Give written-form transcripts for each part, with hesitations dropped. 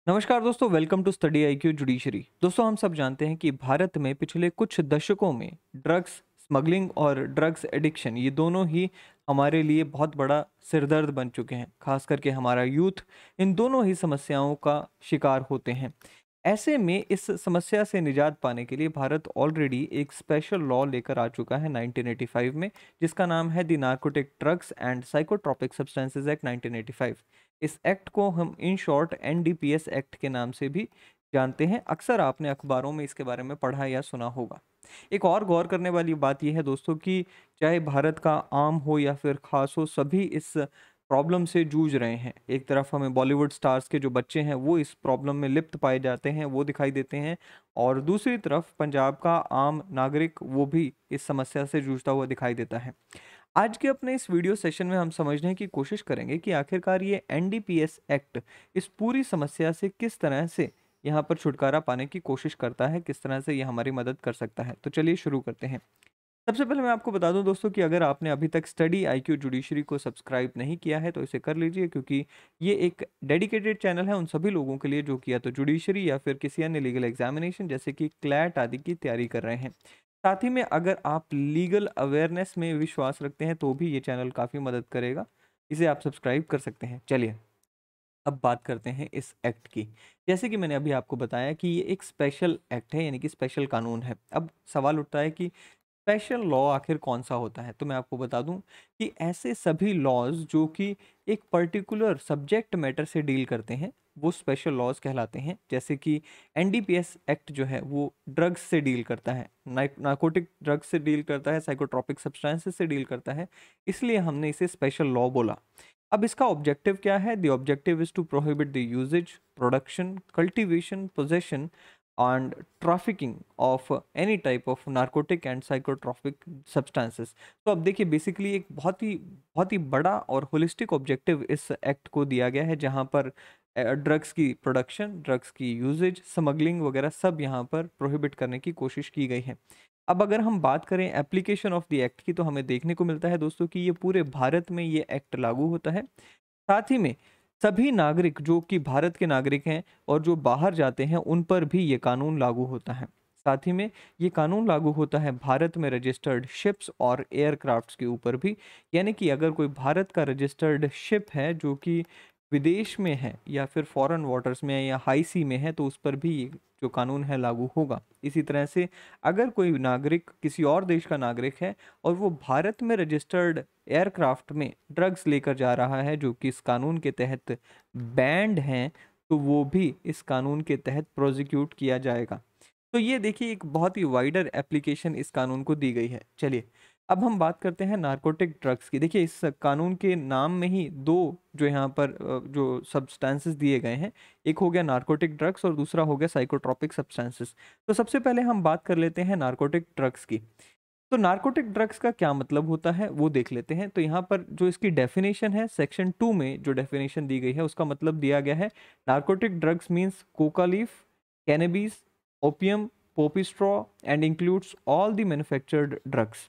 नमस्कार दोस्तों, welcome to study IQ judiciary. दोस्तों, हम सब जानते हैं कि भारत में पिछले कुछ दशकों में ड्रग्स स्मगलिंग और ड्रग्स एडिक्शन ये दोनों ही हमारे लिए बहुत बड़ा सिरदर्द बन चुके हैं। खास करके हमारा यूथ इन दोनों ही समस्याओं का शिकार होते हैं। ऐसे में इस समस्या से निजात पाने के लिए भारत ऑलरेडी एक स्पेशल लॉ लेकर आ चुका है 1985 में, जिसका नाम है the narcotic drugs and psychotropic substances act 1985। इस एक्ट को हम इन शॉर्ट एनडीपीएस एक्ट के नाम से भी जानते हैं। अक्सर आपने अखबारों में इसके बारे में पढ़ा या सुना होगा। एक और गौर करने वाली बात यह है दोस्तों कि चाहे भारत का आम हो या फिर खास हो, सभी इस प्रॉब्लम से जूझ रहे हैं। एक तरफ हमें बॉलीवुड स्टार्स के जो बच्चे हैं वो इस प्रॉब्लम में लिप्त पाए जाते हैं, वो दिखाई देते हैं, और दूसरी तरफ पंजाब का आम नागरिक वो भी इस समस्या से जूझता हुआ दिखाई देता है। आज के अपने इस वीडियो सेशन में हम समझने की कोशिश करेंगे कि आखिरकार ये एनडीपीएस एक्ट इस पूरी समस्या से किस तरह से यहाँ पर छुटकारा पाने की कोशिश करता है, किस तरह से ये हमारी मदद कर सकता है। तो चलिए शुरू करते हैं। सबसे पहले मैं आपको बता दूं दोस्तों कि अगर आपने अभी तक स्टडी आईक्यू जुडिशरी को सब्सक्राइब नहीं किया है तो इसे कर लीजिए, क्योंकि ये एक डेडिकेटेड चैनल है उन सभी लोगों के लिए जो किया तो जुडिशरी या फिर किसी अन्य लीगल एग्जामिनेशन जैसे कि क्लैट आदि की तैयारी कर रहे हैं। साथ ही में अगर आप लीगल अवेयरनेस में विश्वास रखते हैं तो भी ये चैनल काफ़ी मदद करेगा। इसे आप सब्सक्राइब कर सकते हैं। चलिए अब बात करते हैं इस एक्ट की। जैसे कि मैंने अभी आपको बताया कि ये एक स्पेशल एक्ट है, यानी कि स्पेशल कानून है। अब सवाल उठता है कि स्पेशल लॉ आखिर कौन सा होता है। तो मैं आपको बता दूं कि ऐसे सभी लॉज जो कि एक पर्टिकुलर सब्जेक्ट मैटर से डील करते हैं वो स्पेशल लॉज कहलाते हैं। जैसे कि एनडीपीएस एक्ट जो है वो ड्रग्स से डील करता है, नार्कोटिक ड्रग्स से डील करता है, साइकोट्रॉपिक सब्सटेंसेस से डील करता है, इसलिए हमने इसे स्पेशल लॉ बोला। अब इसका ऑब्जेक्टिव क्या है? The objective is to prohibit the usage, production, cultivation, possession and trafficking of any type of narcotic and psychotropic substances। तो अब देखिए बेसिकली एक बहुत ही बड़ा और होलिस्टिक ऑब्जेक्टिव इस एक्ट को दिया गया है, जहाँ पर ड्रग्स की प्रोडक्शन, ड्रग्स की यूजेज, स्मगलिंग वगैरह सब यहाँ पर प्रोहिबिट करने की कोशिश की गई है। अब अगर हम बात करें एप्लीकेशन ऑफ द एक्ट की, तो हमें देखने को मिलता है दोस्तों कि ये पूरे भारत में ये एक्ट लागू होता है। साथ ही में सभी नागरिक जो कि भारत के नागरिक हैं और जो बाहर जाते हैं उन पर भी ये कानून लागू होता है। साथ ही में ये कानून लागू होता है भारत में रजिस्टर्ड शिप्स और एयरक्राफ्ट्स के ऊपर भी। यानी कि अगर कोई भारत का रजिस्टर्ड शिप है जो कि विदेश में है या फिर फॉरेन वाटर्स में है या हाई सी में है, तो उस पर भी ये जो कानून है लागू होगा। इसी तरह से अगर कोई नागरिक किसी और देश का नागरिक है और वो भारत में रजिस्टर्ड एयरक्राफ्ट में ड्रग्स लेकर जा रहा है जो कि इस कानून के तहत बैंड हैं, तो वो भी इस कानून के तहत प्रोसिक्यूट किया जाएगा। तो ये देखिए एक बहुत ही वाइडर एप्लीकेशन इस कानून को दी गई है। चलिए अब हम बात करते हैं नार्कोटिक ड्रग्स की। देखिए इस कानून के नाम में ही दो जो यहाँ पर जो सब्सटेंसेस दिए गए हैं, एक हो गया नार्कोटिक ड्रग्स और दूसरा हो गया साइकोट्रॉपिक सब्सटेंसेस। तो सबसे पहले हम बात कर लेते हैं नार्कोटिक ड्रग्स की। तो नार्कोटिक ड्रग्स का क्या मतलब होता है वो देख लेते हैं। तो यहाँ पर जो इसकी डेफिनेशन है, सेक्शन 2 में जो डेफिनेशन दी गई है उसका मतलब दिया गया है, narcotic drugs means Coca leaf, cannabis, opium, Poppy straw and includes all the manufactured drugs.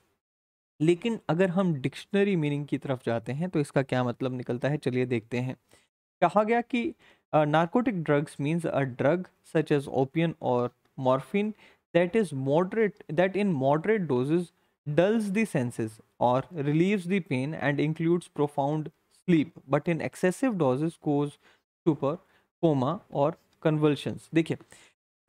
लेकिन अगर हम डिक्शनरी मीनिंग की तरफ जाते हैं तो इसका क्या मतलब निकलता है, चलिए देखते हैं। कहा गया कि narcotic drugs means a drug such as opium और morphine that in moderate doses dulls the senses or relieves the pain and includes profound sleep, but in excessive doses cause stupor, coma और convulsions। देखिए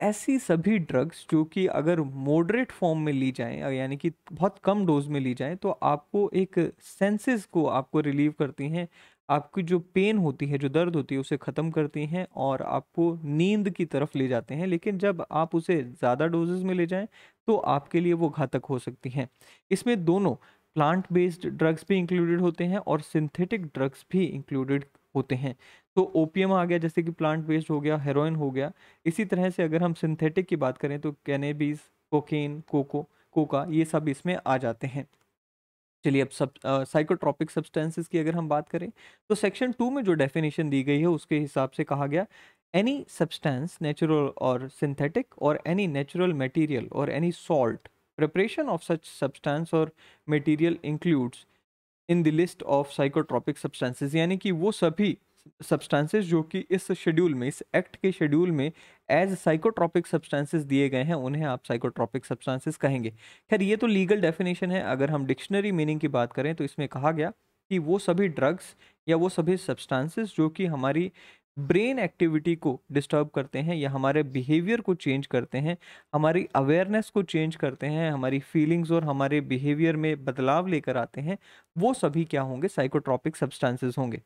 ऐसी सभी drugs जो कि अगर moderate form में ली जाएँ, यानी कि बहुत कम डोज में ली जाएँ, तो आपको एक सेंसेस को आपको रिलीव करती हैं, आपकी जो पेन होती है, जो दर्द होती है उसे ख़त्म करती हैं और आपको नींद की तरफ ले जाते हैं। लेकिन जब आप उसे ज़्यादा डोजेज़ में ले जाएँ तो आपके लिए वो घातक हो सकती हैं। इसमें दोनों प्लांट बेस्ड ड्रग्स भी इंक्लूडेड होते हैं और सिंथेटिक ड्रग्स भी इंक्लूडेड होते हैं। तो ओपीएम आ गया, जैसे कि प्लांट बेस्ड हो गया, हेरोइन हो गया। इसी तरह से अगर हम सिंथेटिक की बात करें तो कैनेबीज, कोकेन, कोका ये सब इसमें आ जाते हैं। चलिए अब सब साइकोट्रॉपिक सब्सटेंसेस की अगर हम बात करें तो सेक्शन 2 में जो डेफिनेशन दी गई है उसके हिसाब से कहा गया, एनी सब्सटेंस नेचुरल और सिंथेटिक और एनी नेचुरल मटेरियल और any salt preparation of such substance और material includes in the list of psychotropic substances. यानी कि वो सभी सब्सटेंसेस जो कि इस शेड्यूल में, इस एक्ट के शेड्यूल में एज साइकोट्रॉपिक सब्सटेंसेस दिए गए हैं, उन्हें आप साइकोट्रॉपिक सब्सटेंसेस कहेंगे। खैर ये तो लीगल डेफिनेशन है। अगर हम डिक्शनरी मीनिंग की बात करें तो इसमें कहा गया कि वो सभी ड्रग्स या वो सभी सब्सटेंसेस जो कि हमारी ब्रेन एक्टिविटी को डिस्टर्ब करते हैं या हमारे बिहेवियर को चेंज करते हैं, हमारी अवेयरनेस को चेंज करते हैं, हमारी फीलिंग्स और हमारे बिहेवियर में बदलाव लेकर आते हैं, वो सभी क्या होंगे? साइकोट्रॉपिक सब्सटेंसेस होंगे।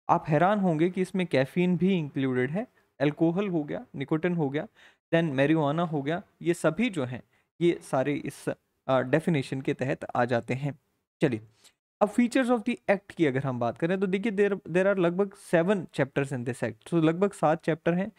आप हैरान होंगे कि इसमें कैफ़ीन भी इंक्लूडेड है, अल्कोहल हो गया, निकोटिन हो गया, देन मैरिजुआना हो गया, ये सभी जो हैं, ये सारे इस डेफिनेशन के तहत आ जाते हैं। चलिए, अब फीचर्स ऑफ द एक्ट की अगर हम बात करें तो देखिए देर देर आर लगभग 7 चैप्टर्स इन दिस एक्ट, तो लगभग 7 चैप्टर हैं।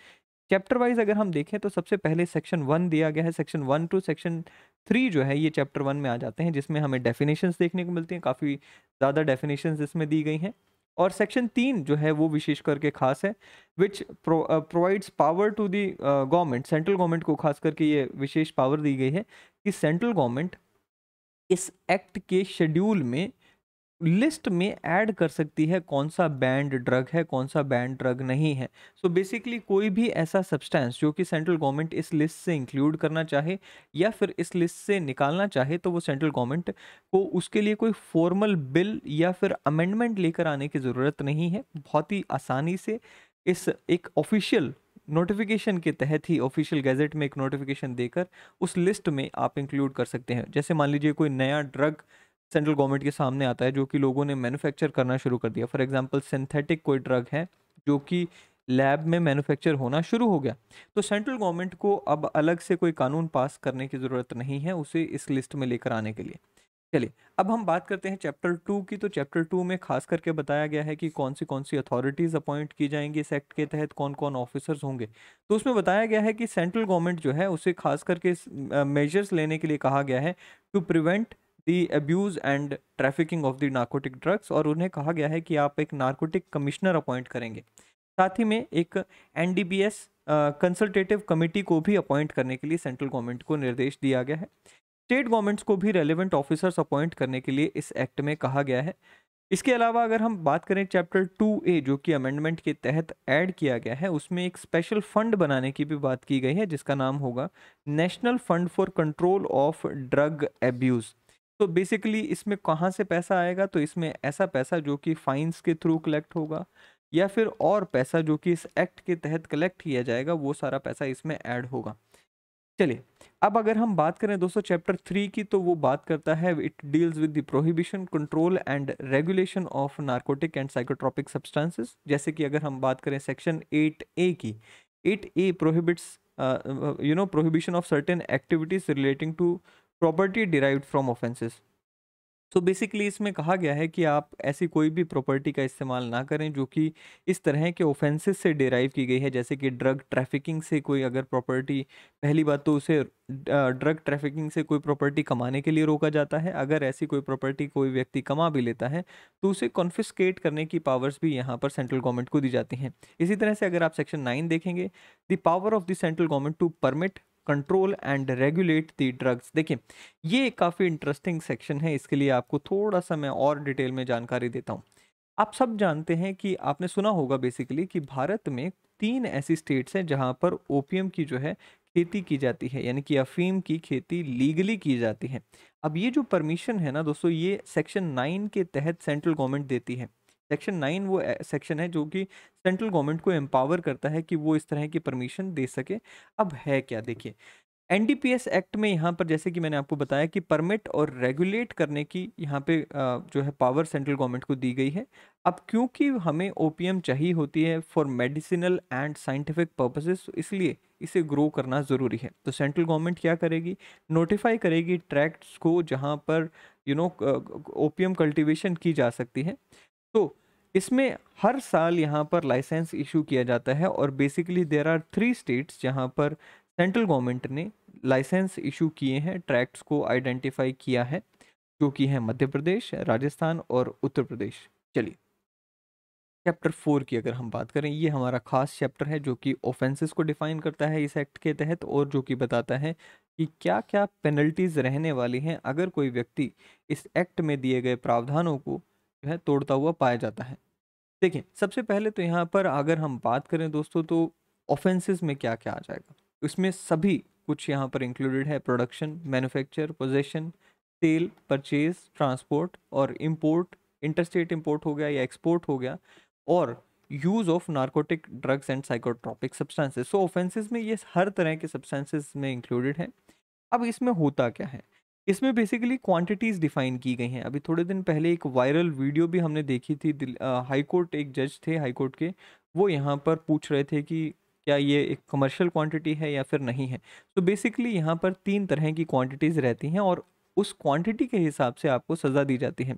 चैप्टर वाइज अगर हम देखें तो सबसे पहले सेक्शन 1 दिया गया है। सेक्शन 1 टू सेक्शन 3 जो है ये चैप्टर 1 में आ जाते हैं, जिसमें हमें डेफिनेशंस देखने को मिलती हैं, काफ़ी ज़्यादा डेफिनेशंस इसमें दी गई हैं। और सेक्शन 3 जो है वो विशेष करके खास है, which provides power to the government, central government को खास करके ये विशेष पावर दी गई है कि सेंट्रल गवर्नमेंट इस एक्ट के शेड्यूल में लिस्ट में ऐड कर सकती है कौन सा बैंड ड्रग है, कौन सा बैंड ड्रग नहीं है। सो बेसिकली कोई भी ऐसा सब्सटेंस जो कि सेंट्रल गवर्नमेंट इस लिस्ट से इंक्लूड करना चाहे या फिर इस लिस्ट से निकालना चाहे, तो वो सेंट्रल गवर्नमेंट को उसके लिए कोई फॉर्मल बिल या फिर अमेंडमेंट लेकर आने की ज़रूरत नहीं है। बहुत ही आसानी से इस एक ऑफिशियल नोटिफिकेशन के तहत ही, ऑफिशियल गैजेट में एक नोटिफिकेशन देकर उस लिस्ट में आप इंक्लूड कर सकते हैं। जैसे मान लीजिए कोई नया ड्रग सेंट्रल गवर्नमेंट के सामने आता है जो कि लोगों ने मैन्युफैक्चर करना शुरू कर दिया, फॉर एग्जांपल सिंथेटिक कोई ड्रग है जो कि लैब में मैन्युफैक्चर होना शुरू हो गया, तो सेंट्रल गवर्नमेंट को अब अलग से कोई कानून पास करने की ज़रूरत नहीं है उसे इस लिस्ट में लेकर आने के लिए। चलिए, अब हम बात करते हैं चैप्टर 2 की। तो चैप्टर 2 में खास करके बताया गया है कि कौन सी अथॉरिटीज़ अपॉइंट की जाएंगी, इस एक्ट के तहत कौन कौन ऑफिसर्स होंगे। तो उसमें बताया गया है कि सेंट्रल गवर्नमेंट जो है उसे खास करके मेजर्स लेने के लिए कहा गया है to prevent the abuse and trafficking of the narcotic drugs, और उन्हें कहा गया है कि आप एक नार्कोटिक कमिश्नर अपॉइंट करेंगे। साथ ही में एक एनडीपीएस कंसल्टेटिव कमेटी को भी अपॉइंट करने के लिए सेंट्रल गवर्नमेंट को निर्देश दिया गया है। स्टेट गवर्नमेंट्स को भी रेलेवेंट ऑफिसर्स अपॉइंट करने के लिए इस एक्ट में कहा गया है। इसके अलावा अगर हम बात करें चैप्टर 2A जो कि अमेंडमेंट के तहत ऐड किया गया है, उसमें एक स्पेशल फंड बनाने की भी बात की गई है जिसका नाम होगा national fund for control of drug abuse. तो बेसिकली इसमें कहाँ से पैसा आएगा? तो इसमें ऐसा पैसा जो कि फाइन्स के थ्रू कलेक्ट होगा या फिर और पैसा जो कि इस एक्ट के तहत कलेक्ट किया जाएगा, वो सारा पैसा इसमें ऐड होगा। चलिए, अब अगर हम बात करें दोस्तों चैप्टर 3 की, तो वो बात करता है, it deals with the prohibition, control and regulation of narcotic and psychotropic substances. जैसे कि अगर हम बात करें सेक्शन 8A की, 8A prohibits prohibition of certain activities relating to property derived from offences. तो बेसिकली इसमें कहा गया है कि आप ऐसी कोई भी प्रॉपर्टी का इस्तेमाल ना करें जो कि इस तरह के ऑफेंसेस से डिराइव की गई है, जैसे कि ड्रग ट्रैफिकिंग से कोई अगर प्रॉपर्टी, पहली बात तो उसे ड्रग ट्रैफिकिंग से कोई प्रॉपर्टी कमाने के लिए रोका जाता है। अगर ऐसी कोई प्रॉपर्टी कोई व्यक्ति कमा भी लेता है तो उसे कॉन्फिस्केट करने की पावर्स भी यहाँ पर सेंट्रल गवर्नमेंट को दी जाती हैं। इसी तरह से अगर आप सेक्शन 9 देखेंगे, the power of the central government to permit, control and regulate the drugs. देखिए, ये काफ़ी इंटरेस्टिंग सेक्शन है, इसके लिए आपको थोड़ा सा मैं और डिटेल में जानकारी देता हूँ। आप सब जानते हैं कि आपने सुना होगा बेसिकली कि भारत में 3 ऐसी स्टेट्स हैं जहाँ पर ओपीएम की जो है खेती की जाती है, यानी कि अफीम की खेती लीगली की जाती है। अब ये जो परमिशन है ना दोस्तों, ये सेक्शन 9 के तहत सेंट्रल गवर्नमेंट देती है। सेक्शन 9 वो सेक्शन है जो कि सेंट्रल गवर्नमेंट को एम्पावर करता है कि वो इस तरह की परमिशन दे सके। अब है क्या, देखिए, एनडीपीएस एक्ट में यहाँ पर जैसे कि मैंने आपको बताया कि परमिट और रेगुलेट करने की यहाँ पे जो है पावर सेंट्रल गवर्नमेंट को दी गई है। अब क्योंकि हमें ओपीएम चाहिए होती है for medicinal and scientific purposes, इसलिए इसे ग्रो करना ज़रूरी है। तो सेंट्रल गवर्नमेंट क्या करेगी? नोटिफाई करेगी ट्रैक्ट्स को जहाँ पर ओपीएम कल्टीवेशन की जा सकती है। तो इसमें हर साल यहाँ पर लाइसेंस इशू किया जाता है, और बेसिकली देयर आर 3 स्टेट्स जहाँ पर सेंट्रल गवर्नमेंट ने लाइसेंस इशू किए हैं, ट्रैक्ट्स को आइडेंटिफाई किया है, जो कि है मध्य प्रदेश, राजस्थान और उत्तर प्रदेश। चलिए, चैप्टर 4 की अगर हम बात करें, ये हमारा खास चैप्टर है जो कि ऑफेंसेस को डिफाइन करता है इस एक्ट के तहत, और जो कि बताता है कि क्या क्या पेनल्टीज रहने वाली हैं अगर कोई व्यक्ति इस एक्ट में दिए गए प्रावधानों को जो है तोड़ता हुआ पाया जाता है। देखिए, सबसे पहले तो यहाँ पर अगर हम बात करें दोस्तों, तो ऑफेंसेस में क्या-क्या आ जाएगा? इसमें सभी कुछ यहाँ पर इंक्लूडेड है: production, manufacture, possession, sale, purchase, transport और इम्पोर्ट, इंटरस्टेट इम्पोर्ट हो गया या एक्सपोर्ट हो गया, और use of narcotic drugs and psychotropic substances. So offences में ये हर तरह के सब्सटेंसेस में इंक्लूडेड है। अब इसमें होता क्या है? इसमें बेसिकली क्वांटिटीज़ डिफ़ाइन की गई हैं। अभी थोड़े दिन पहले एक वायरल वीडियो भी हमने देखी थी, हाई कोर्ट एक जज थे हाई कोर्ट के, वो यहाँ पर पूछ रहे थे कि क्या ये एक कमर्शियल क्वांटिटी है या फिर नहीं है। तो बेसिकली यहाँ पर 3 तरह की क्वांटिटीज़ रहती हैं और उस क्वांटिटी के हिसाब से आपको सज़ा दी जाती है।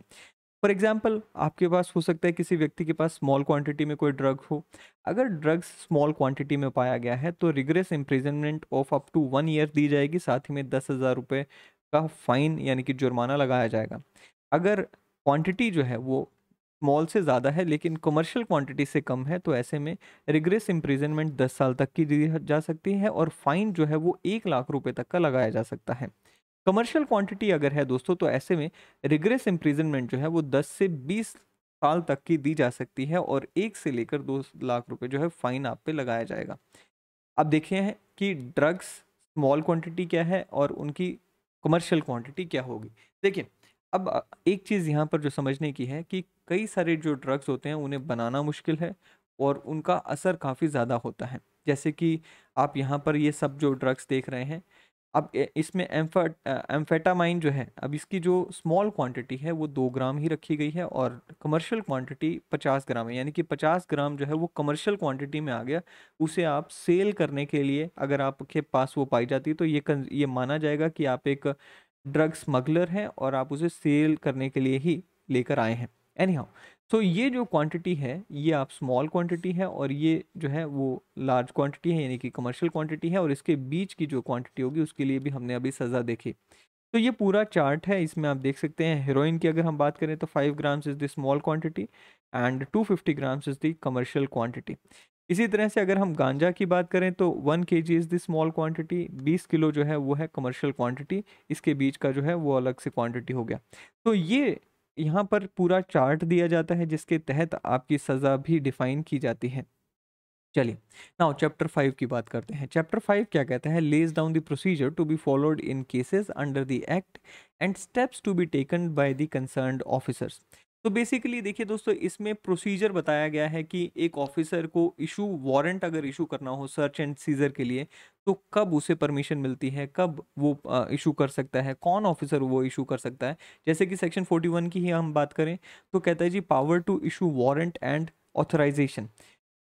फॉर एग्जाम्पल, आपके पास हो सकता है किसी व्यक्ति के पास स्मॉल क्वांटिटी में कोई ड्रग हो। अगर ड्रग्स स्मॉल क्वांटिटी में पाया गया है तो rigorous imprisonment of up to 1 year दी जाएगी, साथ ही में 10,000 रुपये का फाइन यानी कि जुर्माना लगाया जाएगा। अगर क्वांटिटी जो है वो स्मॉल से ज़्यादा है लेकिन कमर्शियल क्वांटिटी से कम है, तो ऐसे में रिग्रेस इम्प्रिजनमेंट 10 साल तक की दी जा सकती है और फाइन जो है वो 1 लाख रुपए तक का लगाया जा सकता है। कमर्शियल क्वांटिटी अगर है दोस्तों, तो ऐसे में रिग्रेस इम्प्रिजनमेंट जो है वो 10 से 20 साल तक की दी जा सकती है और 1 से लेकर 2 लाख रुपए जो है फाइन आप पे लगाया जाएगा। अब देखिए हैं कि ड्रग्स स्मॉल क्वांटिटी क्या है और उनकी कमर्शियल क्वांटिटी क्या होगी। देखिए, अब एक चीज़ यहाँ पर जो समझने की है कि कई सारे जो ड्रग्स होते हैं उन्हें बनाना मुश्किल है और उनका असर काफ़ी ज़्यादा होता है। जैसे कि आप यहाँ पर ये सब जो ड्रग्स देख रहे हैं, अब इसमें एम्फेटामाइन जो है, अब इसकी जो स्मॉल क्वांटिटी है वो 2 ग्राम ही रखी गई है और कमर्शियल क्वांटिटी 50 ग्राम है, यानी कि 50 ग्राम जो है वो कमर्शियल क्वांटिटी में आ गया। उसे आप सेल करने के लिए अगर आपके पास वो पाई जाती है तो ये माना जाएगा कि आप एक ड्रग स्मगलर हैं और आप उसे सेल करने के लिए ही लेकर आए हैं। एनी हाउ, सो ये जो क्वांटिटी है ये आप स्मॉल क्वांटिटी है और ये जो है वो लार्ज क्वांटिटी है यानी कि कमर्शियल क्वांटिटी है, और इसके बीच की जो क्वांटिटी होगी उसके लिए भी हमने अभी सज़ा देखी। तो ये पूरा चार्ट है, इसमें आप देख सकते हैं हेरोइन की अगर हम बात करें तो 5 grams is the small quantity and 250 grams is the commercial quantity. इसी तरह से अगर हम गांजा की बात करें तो 1 KG is the small quantity, 20 kilo जो है वो है कमर्शियल क्वांटिटी, इसके बीच का जो है वो अलग से क्वांटिटी हो गया। तो ये यहाँ पर पूरा चार्ट दिया जाता है जिसके तहत आपकी सज़ा भी डिफ़ाइन की जाती है। चलिए, नाउ चैप्टर 5 की बात करते हैं। चैप्टर 5 क्या कहता है? Lays down the procedure to be followed in cases under the act and steps to be taken by the concerned officers. तो बेसिकली देखिए दोस्तों, इसमें प्रोसीजर बताया गया है कि एक ऑफिसर को इशू वारंट अगर इशू करना हो सर्च एंड सीजर के लिए, तो कब उसे परमिशन मिलती है, कब वो इशू कर सकता है, कौन ऑफिसर वो इशू कर सकता है। जैसे कि सेक्शन 41 की ही हम बात करें तो कहता है जी, power to issue warrant and authorisation.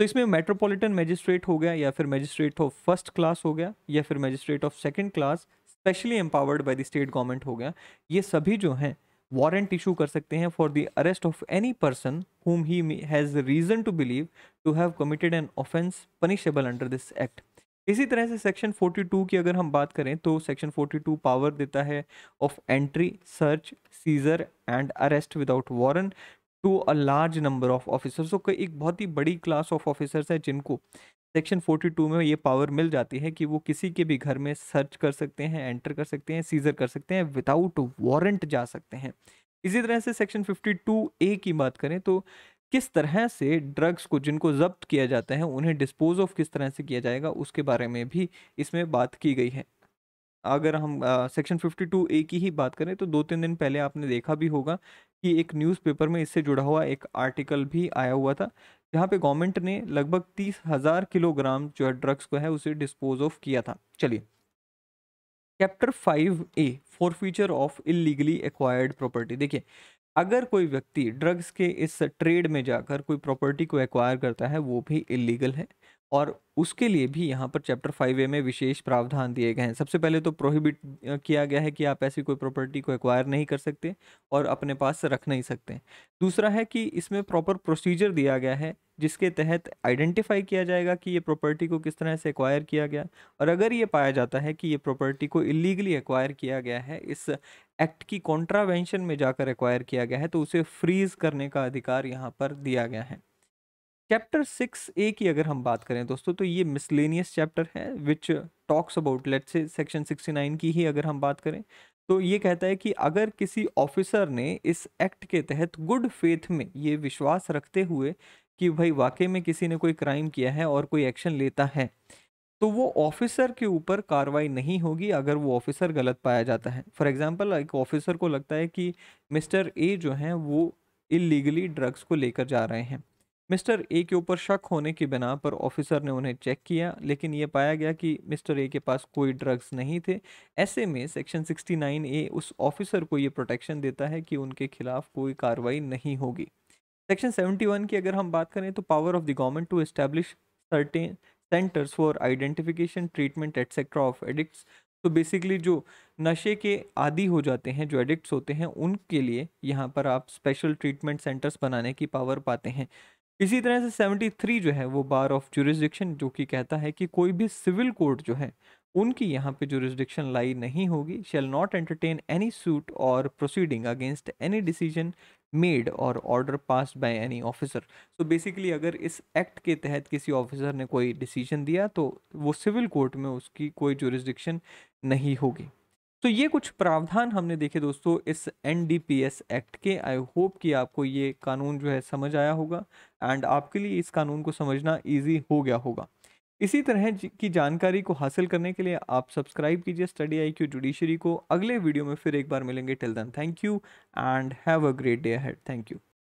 तो इसमें मेट्रोपॉलिटन मजिस्ट्रेट हो गया या फिर मजिस्ट्रेट ऑफ फर्स्ट क्लास हो गया या फिर magistrate of second class specially empowered by the state government हो गया। ये सभी जो हैं वारंट इशू कर सकते हैं for the arrest of any person whom he has reason to believe to have committed an offence punishable under this act. इसी तरह से सेक्शन 42 की अगर हम बात करें तो सेक्शन 42 पावर देता है of entry, search, seizure and arrest without warrant to a large number of officers. को एक बहुत ही बड़ी क्लास ऑफ ऑफिसर्स है जिनको सेक्शन 42 में ये पावर मिल जाती है कि वो किसी के भी घर में सर्च कर सकते हैं, एंटर कर सकते हैं, सीजर कर सकते हैं, विदाउट वारंट जा सकते हैं। इसी तरह से सेक्शन 52A की बात करें तो किस तरह से ड्रग्स को जिनको जब्त किया जाता है उन्हें डिस्पोज ऑफ किस तरह से किया जाएगा उसके बारे में भी इसमें बात की गई है। अगर हम सेक्शन 52A की ही बात करें तो 2-3 दिन पहले आपने देखा भी होगा कि एक न्यूज़पेपर में इससे जुड़ा हुआ एक आर्टिकल भी आया हुआ था, जहाँ पे गवर्नमेंट ने लगभग 30,000 किलोग्राम जो है ड्रग्स को है उसे डिस्पोज ऑफ किया था। चलिए, chapter 5A forfeiture of illegally acquired property. देखिए, अगर कोई व्यक्ति ड्रग्स के इस ट्रेड में जाकर कोई प्रॉपर्टी को एक्वायर करता है वो भी इलीगल है और उसके लिए भी यहाँ पर चैप्टर 5A में विशेष प्रावधान दिए गए हैं। सबसे पहले तो प्रोहिबिट किया गया है कि आप ऐसी कोई प्रॉपर्टी को एक्वायर नहीं कर सकते और अपने पास रख नहीं सकते। दूसरा है कि इसमें प्रॉपर प्रोसीजर दिया गया है जिसके तहत आइडेंटिफाई किया जाएगा कि ये प्रॉपर्टी को किस तरह से एक्वायर किया गया, और अगर ये पाया जाता है कि ये प्रॉपर्टी को इलीगली एक्वायर किया गया है, इस एक्ट की कॉन्ट्रावेंशन में जाकर एक्वायर किया गया है, तो उसे फ्रीज करने का अधिकार यहाँ पर दिया गया है। चैप्टर 6A की अगर हम बात करें दोस्तों तो ये मिसलेनियस चैप्टर है which talks about let's say section 69 की ही अगर हम बात करें तो ये कहता है कि अगर किसी ऑफिसर ने इस एक्ट के तहत गुड फेथ में ये विश्वास रखते हुए कि भाई वाकई में किसी ने कोई क्राइम किया है और कोई एक्शन लेता है, तो वो ऑफिसर के ऊपर कार्रवाई नहीं होगी अगर वो ऑफिसर गलत पाया जाता है। फॉर एग्जांपल एक ऑफिसर को लगता है कि मिस्टर ए जो हैं वो इलीगली ड्रग्स को लेकर जा रहे हैं। मिस्टर ए के ऊपर शक होने की बिना पर ऑफिसर ने उन्हें चेक किया, लेकिन ये पाया गया कि मिस्टर ए के पास कोई ड्रग्स नहीं थे। ऐसे में सेक्शन 69A उस ऑफिसर को ये प्रोटेक्शन देता है कि उनके खिलाफ कोई कार्रवाई नहीं होगी। सेक्शन 71 की अगर हम बात करें तो power of the government to establish certain centres for identification treatment etcetera of addicts. तो बेसिकली जो नशे के आदी हो जाते हैं, जो एडिक्ट्स होते हैं, उनके लिए यहाँ पर आप स्पेशल ट्रीटमेंट सेंटर्स बनाने की पावर पाते हैं। इसी तरह से 73 जो है वो बार ऑफ जुरिस्डिक्शन, जो कि कहता है कि कोई भी सिविल कोर्ट जो है उनकी यहाँ पे जुरिस्डिक्शन लाई नहीं होगी। Shall not entertain any suit और proceeding against any decision made और order passed by any officer. So basically अगर इस एक्ट के तहत किसी ऑफिसर ने कोई डिसीजन दिया तो वो सिविल कोर्ट में उसकी कोई जुरिस्डिक्शन नहीं होगी। तो ये कुछ प्रावधान हमने देखे दोस्तों इस NDPS एक्ट के। आई होप कि आपको ये कानून जो है समझ आया होगा एंड आपके लिए इस कानून को समझना इजी हो गया होगा। इसी तरह की जानकारी को हासिल करने के लिए आप सब्सक्राइब कीजिए स्टडी IQ जुडिशरी को। अगले वीडियो में फिर एक बार मिलेंगे। Till then thank you and have a great day ahead. Thank you.